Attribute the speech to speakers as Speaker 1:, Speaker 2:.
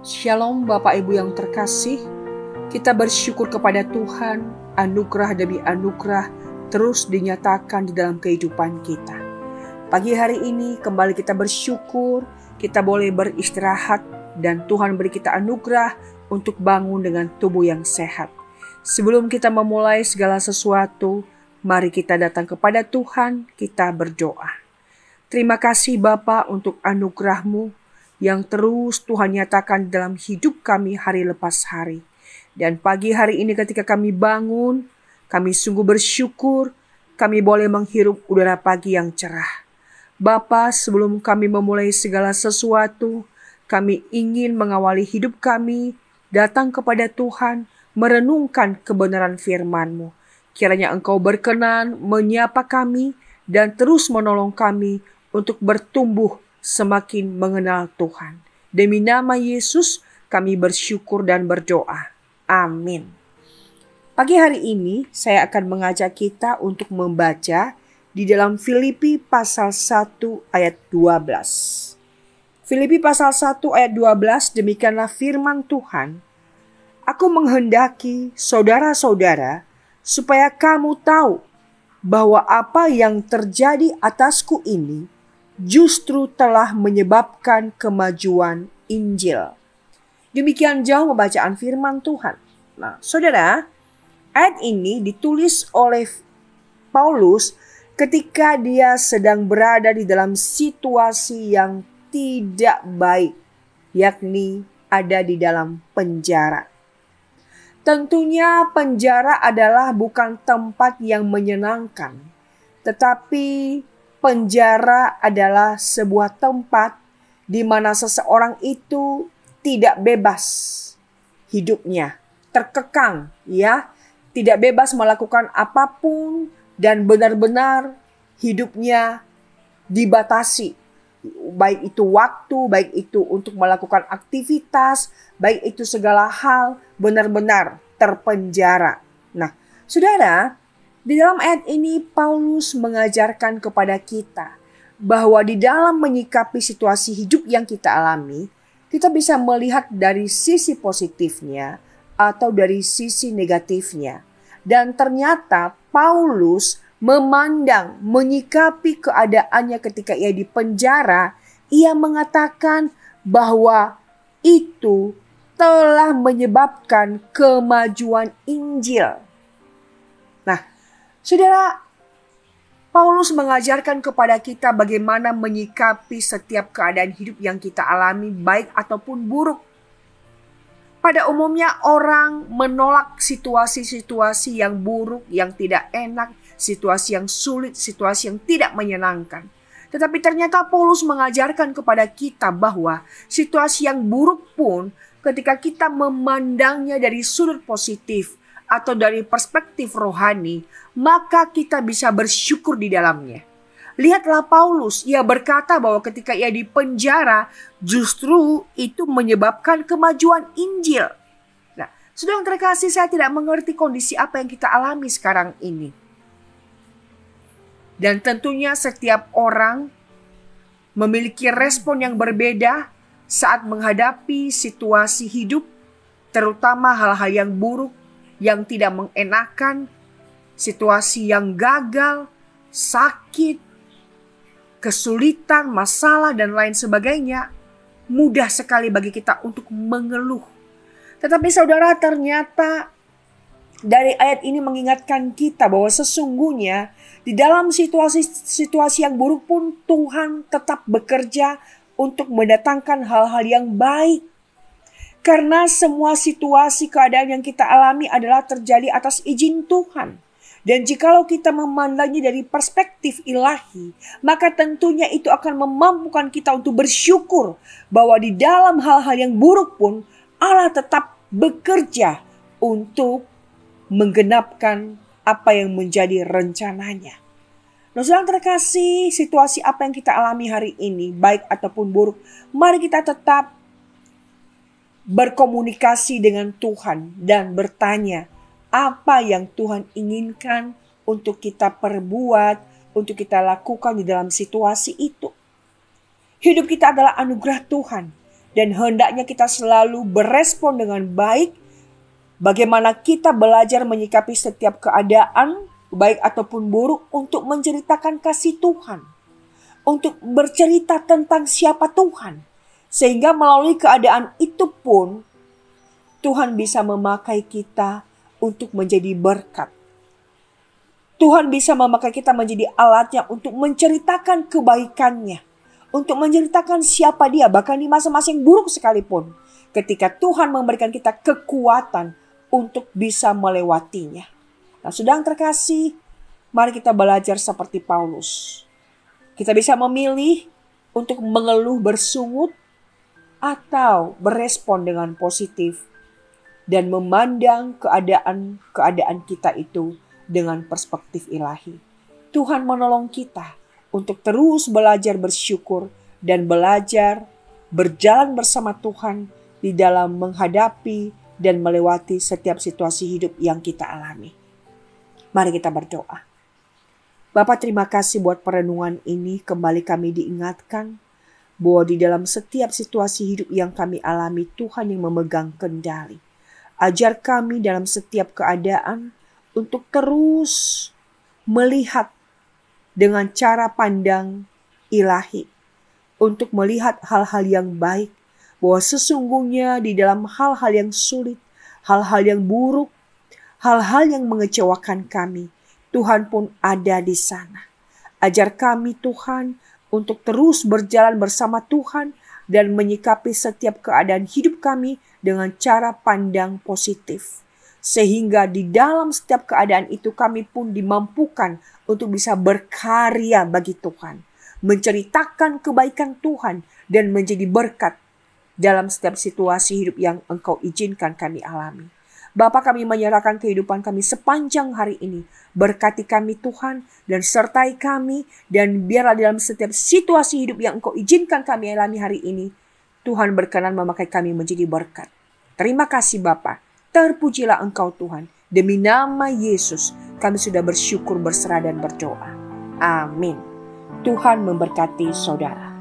Speaker 1: Shalom Bapak Ibu yang terkasih, kita bersyukur kepada Tuhan, anugerah demi anugerah terus dinyatakan di dalam kehidupan kita. Pagi hari ini kembali kita bersyukur, kita boleh beristirahat dan Tuhan beri kita anugerah untuk bangun dengan tubuh yang sehat. Sebelum kita memulai segala sesuatu, mari kita datang kepada Tuhan, kita berdoa. Terima kasih Bapa untuk anugerah-Mu yang terus Tuhan nyatakan dalam hidup kami hari lepas hari. Dan pagi hari ini ketika kami bangun, kami sungguh bersyukur kami boleh menghirup udara pagi yang cerah. Bapa, sebelum kami memulai segala sesuatu, kami ingin mengawali hidup kami, datang kepada Tuhan, merenungkan kebenaran firman-Mu. Kiranya Engkau berkenan menyapa kami dan terus menolong kami untuk bertumbuh semakin mengenal Tuhan. Demi nama Yesus kami bersyukur dan berdoa. Amin. Pagi hari ini saya akan mengajak kita untuk membaca di dalam Filipi pasal 1 ayat 12. Filipi pasal 1 ayat 12, demikianlah firman Tuhan. Aku menghendaki saudara-saudara supaya kamu tahu bahwa apa yang terjadi atasku ini justru telah menyebabkan kemajuan Injil. Demikian jauh pembacaan firman Tuhan. Nah, saudara, ayat ini ditulis oleh Paulus ketika dia sedang berada di dalam situasi yang tidak baik, yakni ada di dalam penjara. Tentunya penjara adalah bukan tempat yang menyenangkan, tetapi penjara adalah sebuah tempat di mana seseorang itu tidak bebas hidupnya, terkekang, tidak bebas melakukan apapun dan benar-benar hidupnya dibatasi. Baik itu waktu, baik itu untuk melakukan aktivitas, baik itu segala hal benar-benar terpenjara. Nah, saudara, di dalam ayat ini Paulus mengajarkan kepada kita bahwa di dalam menyikapi situasi hidup yang kita alami, kita bisa melihat dari sisi positifnya atau dari sisi negatifnya. Dan ternyata Paulus menyikapi keadaannya ketika ia di penjara, ia mengatakan bahwa itu telah menyebabkan kemajuan Injil. Nah, saudara, Paulus mengajarkan kepada kita bagaimana menyikapi setiap keadaan hidup yang kita alami, baik ataupun buruk. Pada umumnya orang menolak situasi-situasi yang buruk, yang tidak enak, situasi yang sulit, situasi yang tidak menyenangkan. Tetapi ternyata Paulus mengajarkan kepada kita bahwa situasi yang buruk pun ketika kita memandangnya dari sudut positif atau dari perspektif rohani, maka kita bisa bersyukur di dalamnya. Lihatlah Paulus, ia berkata bahwa ketika ia di penjara, justru itu menyebabkan kemajuan Injil. Nah, saudara yang terkasih, saya tidak mengerti kondisi apa yang kita alami sekarang ini. Dan tentunya setiap orang memiliki respon yang berbeda saat menghadapi situasi hidup, terutama hal-hal yang buruk, yang tidak mengenakan, situasi yang gagal, sakit, kesulitan, masalah, dan lain sebagainya. Mudah sekali bagi kita untuk mengeluh. Tetapi saudara, ternyata dari ayat ini mengingatkan kita bahwa sesungguhnya di dalam situasi yang buruk pun Tuhan tetap bekerja untuk mendatangkan hal-hal yang baik. Karena semua situasi keadaan yang kita alami adalah terjadi atas izin Tuhan. Dan jikalau kita memandangnya dari perspektif ilahi, maka tentunya itu akan memampukan kita untuk bersyukur bahwa di dalam hal-hal yang buruk pun Allah tetap bekerja untuk menggenapkan apa yang menjadi rencananya. Nah, saudara terkasih, situasi apa yang kita alami hari ini, baik ataupun buruk, mari kita tetap berkomunikasi dengan Tuhan dan bertanya apa yang Tuhan inginkan untuk kita perbuat, untuk kita lakukan di dalam situasi itu. Hidup kita adalah anugerah Tuhan. dan hendaknya kita selalu berespon dengan baik. Bagaimana kita belajar menyikapi setiap keadaan, baik ataupun buruk, untuk menceritakan kasih Tuhan. Untuk bercerita tentang siapa Tuhan. Sehingga melalui keadaan itu pun, Tuhan bisa memakai kita untuk menjadi berkat. Tuhan bisa memakai kita menjadi alatnya untuk menceritakan kebaikannya. Untuk menceritakan siapa dia, bahkan di masa-masa yang buruk sekalipun. Ketika Tuhan memberikan kita kekuatan untuk bisa melewatinya. Nah, saudara terkasih, mari kita belajar seperti Paulus. Kita bisa memilih untuk mengeluh bersungut atau berespon dengan positif dan memandang keadaan kita itu dengan perspektif ilahi. Tuhan menolong kita untuk terus belajar bersyukur dan belajar berjalan bersama Tuhan di dalam menghadapi dan melewati setiap situasi hidup yang kita alami. Mari kita berdoa. Bapa, terima kasih buat perenungan ini. Kembali kami diingatkan bahwa di dalam setiap situasi hidup yang kami alami, Tuhan yang memegang kendali. Ajar kami dalam setiap keadaan untuk terus melihat dengan cara pandang ilahi. Untuk melihat hal-hal yang baik. Bahwa sesungguhnya di dalam hal-hal yang sulit, hal-hal yang buruk, hal-hal yang mengecewakan kami, Tuhan pun ada di sana. Ajar kami Tuhan untuk terus berjalan bersama Tuhan dan menyikapi setiap keadaan hidup kami dengan cara pandang positif. Sehingga di dalam setiap keadaan itu kami pun dimampukan untuk bisa berkarya bagi Tuhan. Menceritakan kebaikan Tuhan dan menjadi berkat dalam setiap situasi hidup yang Engkau izinkan kami alami. Bapa, kami menyerahkan kehidupan kami sepanjang hari ini. Berkati kami Tuhan dan sertai kami. Dan biarlah dalam setiap situasi hidup yang Engkau izinkan kami alami hari ini, Tuhan berkenan memakai kami menjadi berkat. Terima kasih Bapa. Terpujilah Engkau Tuhan. Demi nama Yesus kami sudah bersyukur, berserah dan berdoa. Amin. Tuhan memberkati saudara.